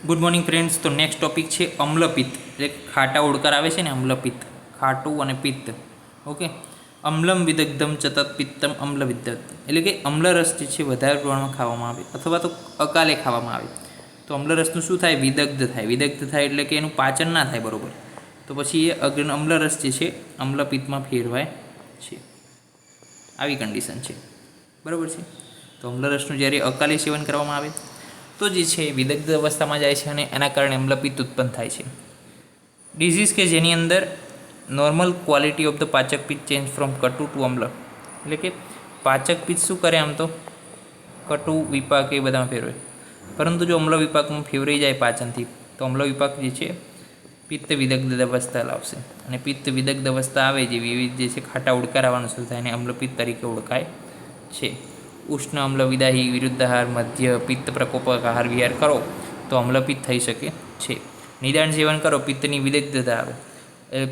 Good morning friends. તો next topic છે અમ્લપિત્ત, એટલે ખાટા ઓડકાર આવે છે ને અમ્લપિત્ત, ખાટું અને પિત્ત. ઓકે, અમ્લમ વિદગ્ધમ ચતત પિત્તમ અમ્લ વિદ્ધત, એટલે કે અમ્લરસ જે છે વધારે પ્રમાણમાં ખાવામાં આવે અથવા તો અકાલે ખાવામાં આવે તો અમ્લરસનું શું થાય? વિદગ્ધ થાય. વિદગ્ધ થાય એટલે કે એનું પાચન ના થાય બરાબર, તો પછી એ અમ્લરસ જે છે અમ્લપિત્તમાં ફેરવાય છે. આવી કન્ડિશન છે, બરાબર છે. તો અમ્લરસનું જ્યારે અકાલે સેવન કરવામાં આવે તો જે છે વિદગ્ધ અવસ્થામાં જાય છે અને એના કારણે અમ્લપિત્ત ઉત્પન્ન થાય છે. ડિઝીઝ કે જેની અંદર નોર્મલ ક્વોલિટી ઓફ ધ પાચક પિત્ત ચેન્જ ફ્રોમ કટુ ટુ અમ્લ, એટલે કે પાચક પિત્ત શું કરે? આમ તો કટુ વિપાક એ બધામાં ફેરવે, પરંતુ જો અમ્લ વિપાકમાં ફેરવાઈ જાય પાચનથી તો અમ્લ વિપાક જે છે પિત્ત વિદગ્ધ અવસ્થા લાવશે, અને પિત્ત વિદગ્ધ અવસ્થા આવે જે વિવિધ જે છે ખાટા ઉડકાર આવવાનું શરૂ થાય એને અમ્લપિત્ત તરીકે ઓળખાય છે. ઉષ્ણ અમ્લ વિદાહી વિરુદ્ધાહાર મધ્ય પિત્ત પ્રકોપક આહાર વિહાર કરો તો અમ્લપિત્ત થઈ શકે છે. નિદાન સેવન કરો, પિત્તની વિદગ્ધતા આવે.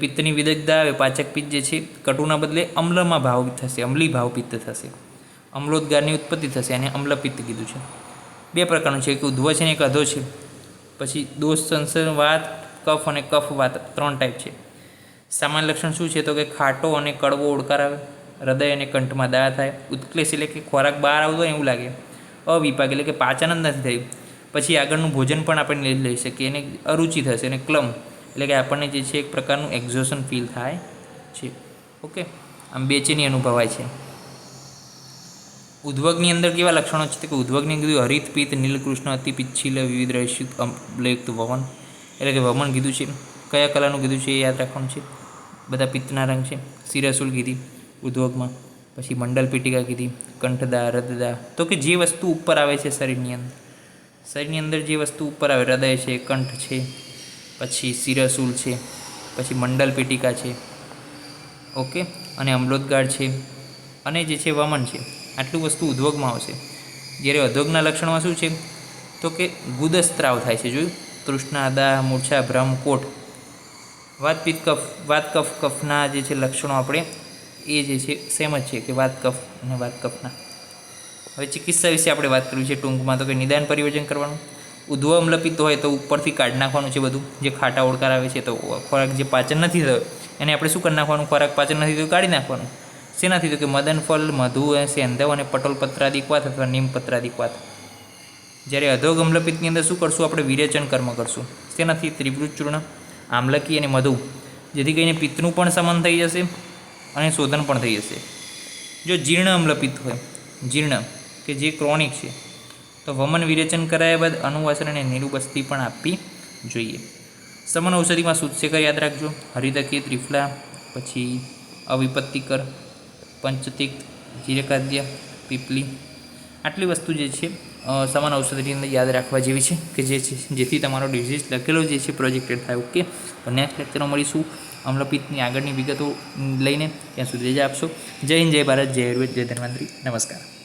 પિત્તની વિદગ્ધતા આવે, પાચક પિત્ત જે છે કટુના બદલે અમ્લમાં ભાવ થશે, અમ્લી ભાવ પિત્ત થશે, અમ્લોદગારની ઉત્પત્તિ થશે, અને અમ્લપિત્ત કીધું છે. બે પ્રકારનું છે, એક ઉધ્વ છે ને એક અધો છે. પછી દોષ સંસર્ગ વાત, કફ અને કફ વાત, 3 ટાઈપ છે. સામાન્ય લક્ષણ શું છે? તો કે ખાટો અને કડવો ઓડકાર આવે, હૃદય અને કંઠમાં દા થાય, ઉત્ક્લેશ એટલે કે ખોરાક બહાર આવતો હોય એવું લાગે, અવિપાક એટલે કે પાચન જ નથી થયું, પછી આગળનું ભોજન પણ આપણે લઈ શકીએ, એને અરુચિ થશે, અને ક્લમ એટલે કે આપણને જે છે એક પ્રકારનું એક્ઝોશન ફીલ થાય છે. ઓકે, આમ બેચેની અનુભવાય છે. ઉદ્વગની અંદર કેવા લક્ષણો છે? કે ઉદ્વગની કીધું હરિત પિત્ત નીલકૃષ્ણ અતિ પિચ્છિલ વિવિધ રહિત અમ્લયુક્ત વમન, એટલે કે વમન કીધું છે. કયા કલરનું કીધું છે એ યાદ રાખવાનું છે. બધા પિત્તના રંગ છે. શિરસુલ કીધી ઉદ્વગમાં, પછી મંડલ પીટિકા કીધી, કંઠદા, હૃદદા. તો કે જે વસ્તુ ઉપર આવે છે શરીરની અંદર જે વસ્તુ ઉપર આવે, હૃદય છે, કંઠ છે, પછી શિરસુલ છે, પછી મંડલ પીટિકા છે, ઓકે, અને અમ્લોદગાર છે, અને જે છે વમન છે. આટલું વસ્તુ ઉદ્વગમાં આવશે. જ્યારે અધોગના લક્ષણમાં શું છે? તો કે ગુદસ્ત્રાવ થાય છે. જોયું? તૃષ્ણા, દાહ, મૂર્છા, ભ્રમ, કોટ. વાત પિત્ત કફ, વાત કફ કફના જે છે લક્ષણો આપણે એ જે છે સેમ જ છે, કે વાત કફ અને વાત કફના. હવે ચિકિત્સા વિશે આપણે વાત કરવી છે ટૂંકમાં. તો કે નિદાન પરિવર્જન કરવાનું. ઉદ્ધવ અમ્લપિત્ત હોય તો ઉપરથી કાઢી નાખવાનું છે બધું જે ખાટા ઓડકાર આવે છે, તો ખોરાક જે પાચન નથી થયો એને આપણે શું કરી નાખવાનું? ખોરાક પાચન નથી થયું કાઢી નાખવાનું. શેનાથી? તો કે મદનફળ, મધુ, સેંધવ અને પટોલપત્રાદિક વાત અથવા નીમપત્રાદિક વાત. જ્યારે અધોગ અમ્લપિત્તની અંદર શું કરશું? આપણે વિરેચન કર્મ કરશું. શેનાથી? ત્રિભુજ ચૂર્ણ, આમલકી અને મધુ, જેથી કરીને પિત્તનું પણ સમન થઈ જશે અને શોધન પણ થઈ જશે. જો જીર્ણ અમ્લપિત્ત હોય, જીર્ણ કે જે ક્રોનિક છે, તો વમન વિરેચન કરાયા બાદ અનુવાસન અને નિરુબસ્તી પણ આપવી જોઈએ. સમન ઔષધિમાં સુત્સેકર યાદ રાખજો, હરિતકી, ત્રિફલા, પછી અવિપત્તિકર, પંચતિક્ત, જીરકાદ્ય, પીપલી. આટલી વસ્તુ જે છે સમાન ઔષધિની અંદર યાદ રાખવા જેવી છે, કે જે છે જેથી તમારો ડિઝીઝ લખેલો જે છે પ્રોજેક્ટેડ થાય. ઓકે, તો નેક્સ્ટ લેક્ચરમાં મળીશું અમ્લપિત્તની આગળની વિગતો લઈને. ત્યાં સુધી રજા આપશો. જય હિન્દ, જય ભારત, જય આયુર્વેદ, જય ધન્વંતરી. નમસ્કાર.